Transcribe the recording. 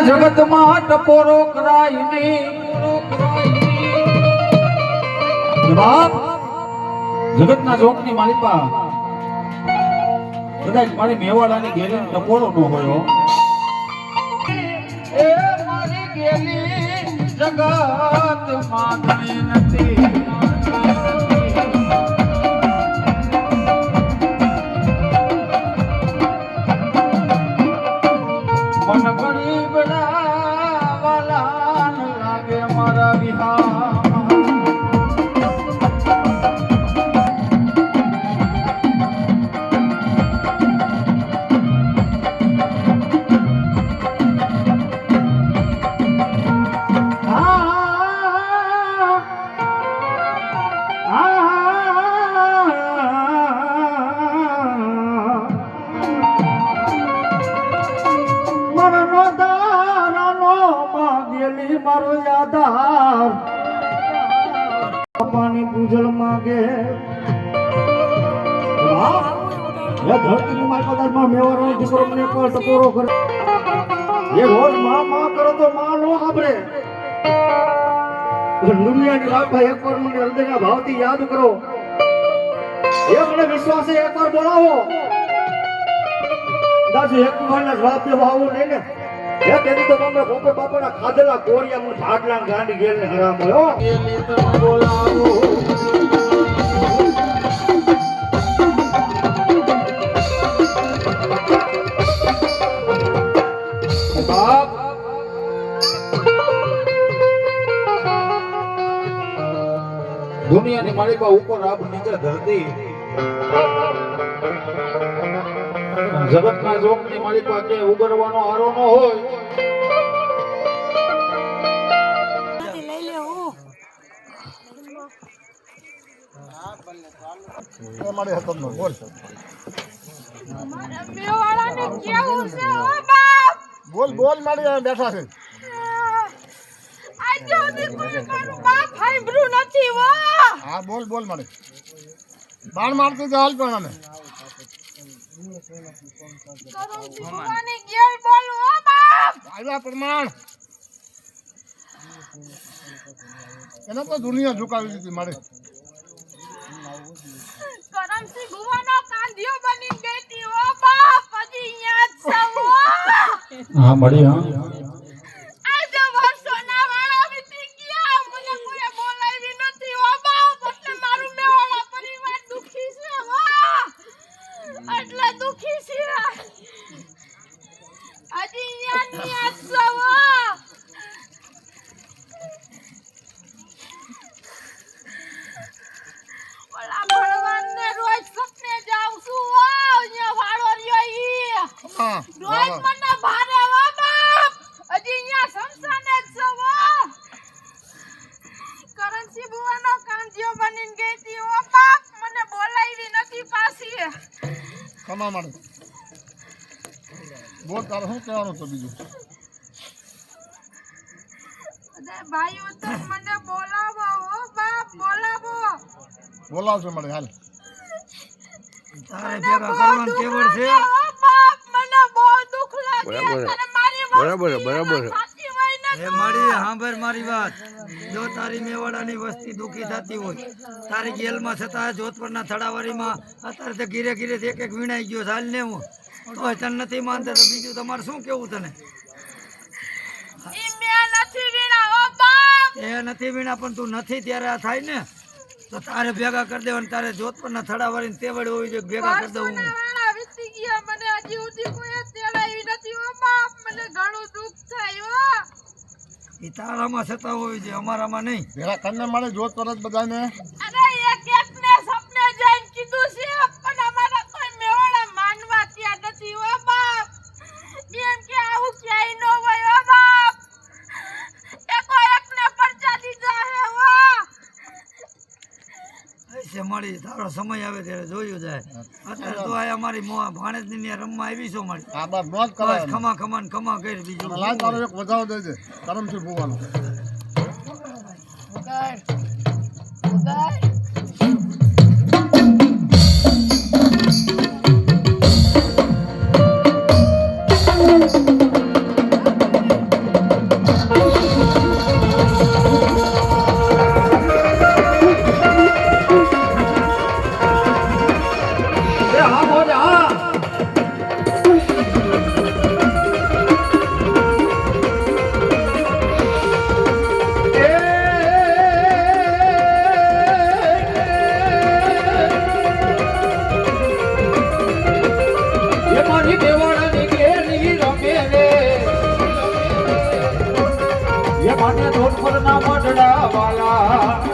જગતમાં ટપોરો કરાય નહીં બાપ જગતના જોકની માલિકા કદાચ મારી મેવાડાની ગેલી ટપોરો ન હોય એ મારી ગેલી જગત માગણી નથી મન ગરીબ ના વાલા લાગે મારા વિહાર મારો યાદાર પાણી પૂજલ માંગે ધરતીની માલપદારમાં મેવાડનો દીકરો મને પર ટપોરો કરે એ રોજ માં કરો તો માં નો સાંભળે દુનિયાની લાભ એકવાર મને હૃદયના ભાવથી યાદ કરો એ મને વિશ્વાસે એકવાર બોલાવો દાદુ એક મહિના જવાબ દેવા આવું નહીં ને એ તેની તો મને ગોપર બાપાના ખાધેલા કોરિયા મને ભાગલા ગાંડી ગેલ ને હરામ હોય ગેલી તો બોલાવો બાપ દુનિયાની માલિકા ઉપર આપ નીચે ધરતી જગતના જોગની માલિકા કે ઉગરવાનો આરો ન હોય મારે હતમ નો બોલ મારા મેવાડાને કેવું છે ઓ બાપ બોલ બોલ મારી બેઠા છે આજે સુધી કોઈ મારું બાપ હાંભળ્યું નથી વો હા બોલ બોલ મારે બાણ મારતી ચાલ પણ અમે ભગવાનની ગેલ બોલ ઓ બાપ આવ્યા પ્રમાણ એને તો દુનિયા ઝુકાવી દીધી મારે કરમસિંહ ભુવાનો કાંધિયો બની ગઈ હતી ઓ બાપ હજી યાદ છે ઓ હા મળી હા આજે વર્ષોના વાળા વીતી ગયા મને કોઈ બોલાવી નથી ઓ બાપ એટલે મારું મેવાડા પરિવાર દુખી છે ઓ એટલે દુખી છે હજી યાદ છે ઓ ઓલા ભગવાનને રોજ સપને જાઉં છું ઓ અહીંયા વાળો રહ્યો ઈ હા રોજ મને ભારે ઓ બાપ હજી અહીંયા સંસાને જ છો ઓ કરણસિંહ બુવાનો કાંધિયો બનીને ગઈ હતી ઓ બાપ મને બોલાવી નથી પાછી કમા મારે બોલ તારે શું કહેવાનું તો બીજું અરે ભાઈઓ તો મને બોલાવો ઓ બાપ બોલાવો બોલાવશે મારે હાલ તારે ભેગા કરવાનું કેવડ છે ઓ બાપ મને બહુ દુખ લાગે અને મારી બરાબર એ મારી સાંભળ મારી વાત જો તારી મેવાડાની વસ્તી દુખી થતી હોય તારી ગેલમાં છતાં જોધપુરના થડાવારીમાં અત્યારે તો ઘીરે ઘીરે એક એક વીણાઈ ગયો હાલ ને હું તો તને નથી માનતા તો બીજું તમારે શું કેવું તને ઈ મે નથી વીણા ઓ બાપ એ નથી વીણા પણ તું નથી ત્યારે આ થાય ને તો તારે ભેગા કરી દેવાનું તારે જોધપુરના થડાવારીને તેવડ હોવી જોઈએ ભેગા કરી દઉં હું વાળા વીતી ગયા મને હજી સુધી કોઈ તેડાવી નથી ઓ બાપ મને ઘણું દુખ થાય ઓ એ તારામાં છતાં હોવી જોઈએ અમારામાં નહીં ભેરા કન્ને મારે જોત પર જ બધાને અરે એક એકને સપને જઈને કીધું છે પણ અમારા કોઈ મેવાડા માનવા ત્યાં નથી ઓ બાપ એમ કે આવું ક્યાંય ન હોય ઓ બાપ એકો એકને પરચા દીધા હે ઓ ऐसे मળી તારો સમય આવે ત્યારે જોયું જાય અત્યારે તો આ અમારી ભાણેજની ને રમવા આવી છો મળી આ બાર નોંધ કરાય ખમા ખમા ને ખમા કરી બીજું લાય તારો એક વધાવો દઈ દે કરમસિંહ ભુવાનો જોધપુરના મઢડા વાલા